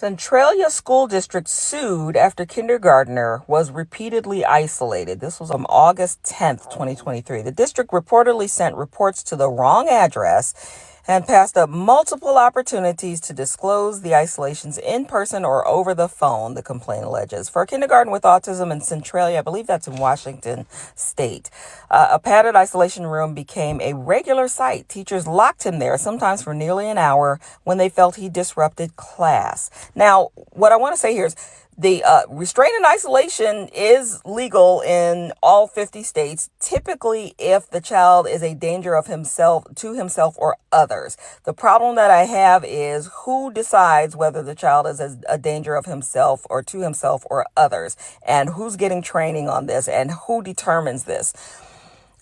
Centralia School District sued after kindergartner was repeatedly isolated. This was on August 10th, 2023. The district reportedly sent reports to the wrong address and passed up multiple opportunities to disclose the isolations in person or over the phone, the complaint alleges. For a kindergarten with autism in Centralia, I believe that's in Washington State, a padded isolation room became a regular sight. Teachers locked him there, sometimes for nearly an hour, when they felt he disrupted class. Now, what I want to say here is the restraint and isolation is legal in all 50 states, typically if the child is a danger of himself, to himself or others. The problem that I have is who decides whether the child is a danger of himself or to himself or others, and who's getting training on this, and who determines this.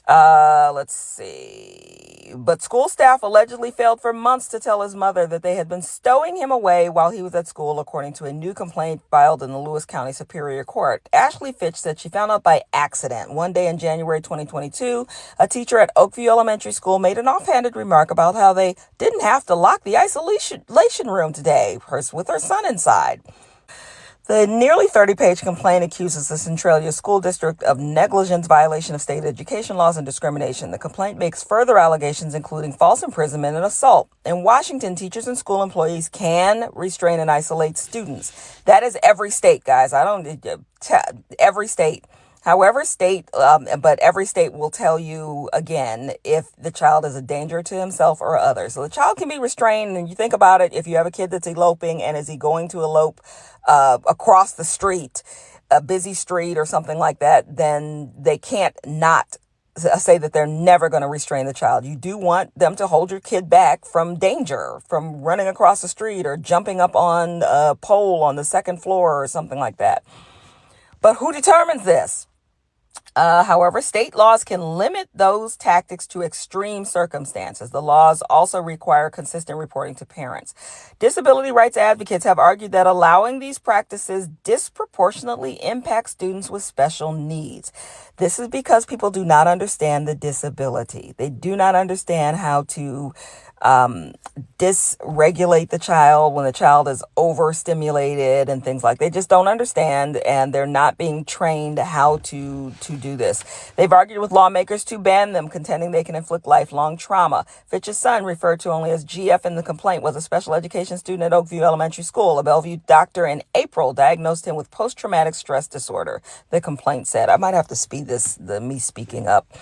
Let's see. But school staff allegedly failed for months to tell his mother that they had been stowing him away while he was at school, according to a new complaint filed in the Lewis County Superior Court. Ashley Fitch said she found out by accident. One day in January 2022, a teacher at Oakview Elementary School made an offhanded remark about how they didn't have to lock the isolation room today with her son inside. The nearly 30-page complaint accuses the Centralia School District of negligence, violation of state education laws, and discrimination. The complaint makes further allegations, including false imprisonment and assault. In Washington, teachers and school employees can restrain and isolate students. That is every state, guys. Every state. However, but every state will tell you again if the child is a danger to himself or others. So the child can be restrained, and you think about it. If you have a kid that's eloping, and is he going to elope across the street, a busy street or something like that, then they can't not say that they're never going to restrain the child. You do want them to hold your kid back from danger, from running across the street or jumping up on a pole on the second floor or something like that. But who determines this? However, state laws can limit those tactics to extreme circumstances. The laws also require consistent reporting to parents. Disability rights advocates have argued that allowing these practices disproportionately impacts students with special needs. This is because people do not understand the disability. They do not understand how to dysregulate the child when the child is overstimulated and things like that. They just don't understand, and they're not being trained how to do this. They've argued with lawmakers to ban them, contending they can inflict lifelong trauma. Fitch's son, referred to only as GF in the complaint, was a special education student at Oakview Elementary School. A Bellevue doctor in April diagnosed him with post-traumatic stress disorder, the complaint said. I might have to speed me speaking up.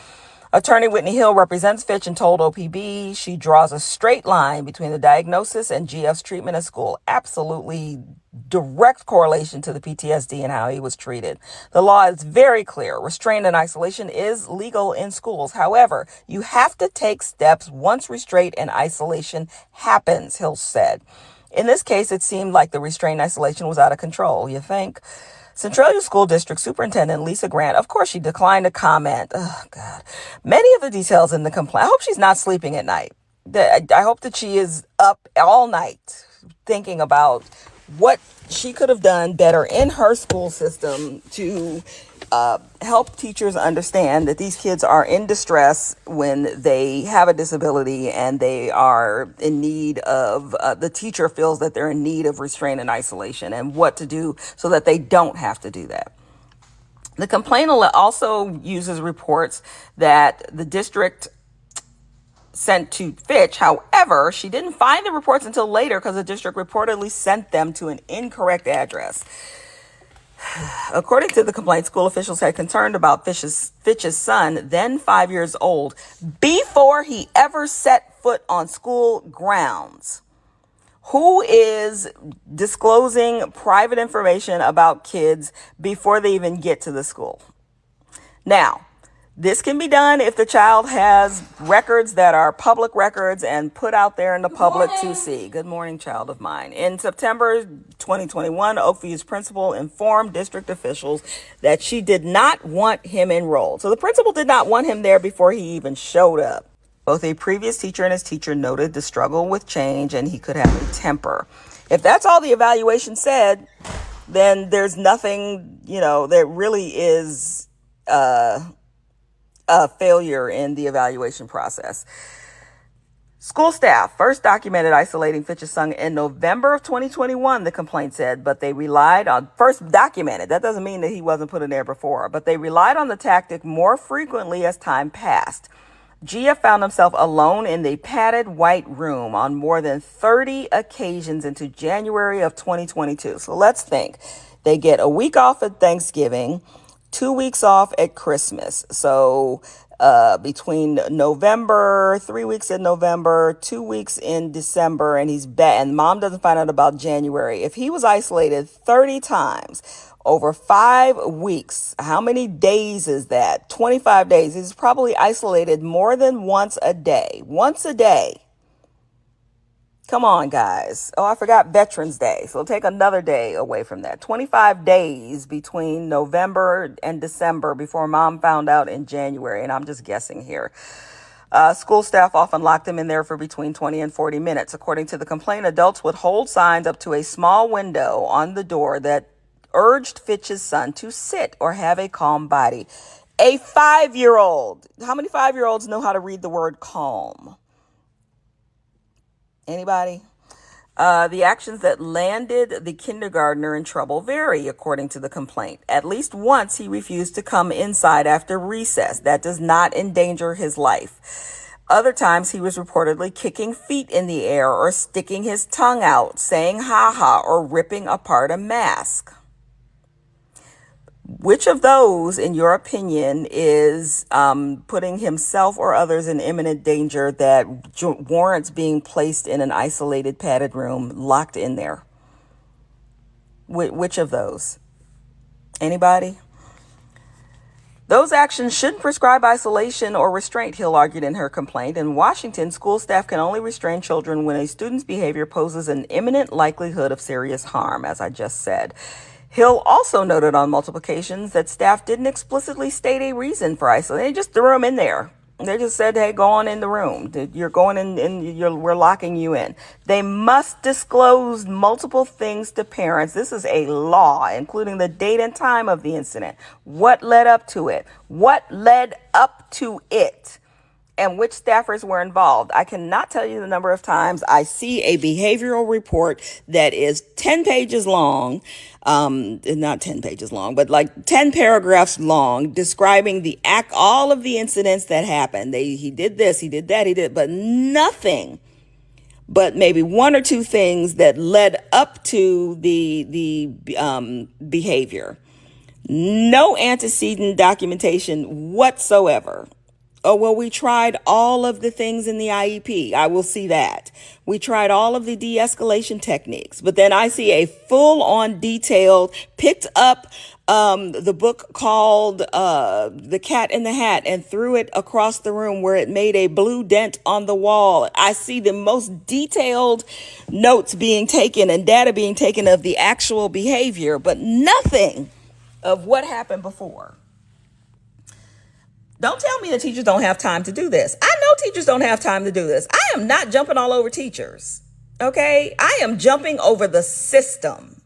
Attorney Whitney Hill represents Fitch and told OPB she draws a straight line between the diagnosis and GF's treatment at school. Absolutely direct correlation to the PTSD and how he was treated. The law is very clear. Restraint and isolation is legal in schools. However, you have to take steps once restraint and isolation happens, Hill said. In this case, it seemed like the restraint and isolation was out of control. You think? Centralia School District Superintendent Lisa Grant, of course, she declined to comment. Oh, God. Many of the details in the complaint. I hope she's not sleeping at night. I hope that she is up all night thinking about what she could have done better in her school system to help teachers understand that these kids are in distress when they have a disability and they are in need of, the teacher feels that they're in need of restraint and isolation, and what to do so that they don't have to do that. The complaint also uses reports that the district sent to Fitch. However, she didn't find the reports until later because the district reportedly sent them to an incorrect address. According to the complaint, school officials had concern about Fitch's son, then 5 years old, before he ever set foot on school grounds. Who is disclosing private information about kids before they even get to the school? Now, this can be done if the child has records that are public records and put out there in the public to see. Good morning, child of mine. In September 2021, Oakview's principal informed district officials that she did not want him enrolled. So the principal did not want him there before he even showed up. Both a previous teacher and his teacher noted the struggle with change, and he could have a temper. If that's all the evaluation said, then there's nothing, that really is a failure in the evaluation process. School staff first documented isolating Fitch's son in November of 2021, the complaint said, but they relied on, first documented, that doesn't mean that he wasn't put in there before, but they relied on the tactic more frequently as time passed. Gia found himself alone in the padded white room on more than 30 occasions into January of 2022. So let's think. They get a week off at Thanksgiving, 2 weeks off at Christmas. So between November, 3 weeks in November, 2 weeks in December, and he's back. And mom doesn't find out about January. If he was isolated 30 times over 5 weeks, how many days is that? 25 days. He's probably isolated more than once a day. Once a day. Come on, guys. Oh, I forgot Veterans Day. So take another day away from that. 25 days between November and December before mom found out in January. And I'm just guessing here. School staff often locked him in there for between 20 and 40 minutes. According to the complaint, adults would hold signs up to a small window on the door that urged Fitch's son to sit or have a calm body. A 5-year-old. How many 5-year-olds know how to read the word calm? Anybody? The actions that landed the kindergartner in trouble vary, according to the complaint. At least once he refused to come inside after recess. That does not endanger his life. Other times he was reportedly kicking feet in the air or sticking his tongue out, saying ha-ha, or ripping apart a mask. Which of those, in your opinion, is putting himself or others in imminent danger that warrants being placed in an isolated, padded room, locked in there? Which of those? Anybody? Those actions shouldn't prescribe isolation or restraint, Hill argued in her complaint. In Washington, school staff can only restrain children when a student's behavior poses an imminent likelihood of serious harm, as I just said. Hill also noted on multiple occasions that staff didn't explicitly state a reason for isolation. They just threw him in there. They just said, hey, go on in the room. You're going in and we're locking you in. They must disclose multiple things to parents. This is a law, including the date and time of the incident. What led up to it? What led up to it? And which staffers were involved. I cannot tell you the number of times I see a behavioral report that is 10 pages long, not 10 pages long, but like 10 paragraphs long, describing all of the incidents that happened. He did this, he did that, but nothing but maybe one or two things that led up to the behavior. No antecedent documentation whatsoever. Oh, well, we tried all of the things in the IEP. I will see that. We tried all of the de-escalation techniques, but then I see a full-on detailed, picked up the book called The Cat in the Hat and threw it across the room where it made a blue dent on the wall. I see the most detailed notes being taken and data being taken of the actual behavior, but nothing of what happened before. Don't tell me the teachers don't have time to do this. I know teachers don't have time to do this. I am not jumping all over teachers. Okay? I am jumping over the system.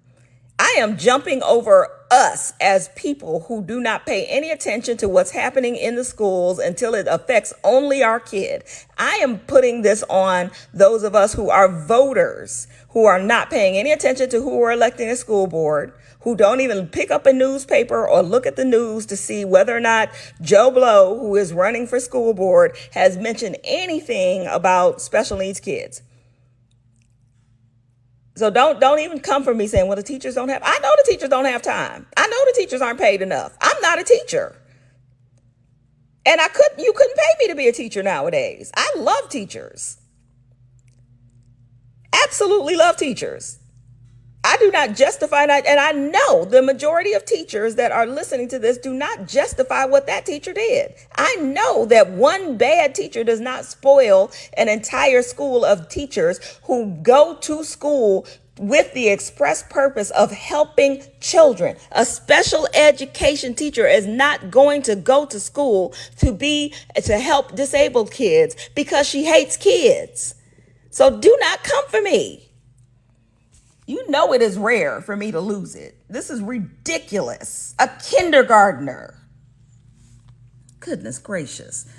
I am jumping over us as people who do not pay any attention to what's happening in the schools until it affects only our kid. I am putting this on those of us who are voters, who are not paying any attention to who we're electing a school board, who don't even pick up a newspaper or look at the news to see whether or not Joe Blow, who is running for school board, has mentioned anything about special needs kids. So don't even come for me saying, well, the teachers don't have. I know the teachers don't have time. I know the teachers aren't paid enough. I'm not a teacher. And you couldn't pay me to be a teacher nowadays. I love teachers. Absolutely love teachers. I do not justify that. And I know the majority of teachers that are listening to this do not justify what that teacher did. I know that one bad teacher does not spoil an entire school of teachers who go to school with the express purpose of helping children. A special education teacher is not going to go to school to help disabled kids because she hates kids. So do not come for me. You know it is rare for me to lose it. This is ridiculous. A kindergartner. Goodness gracious.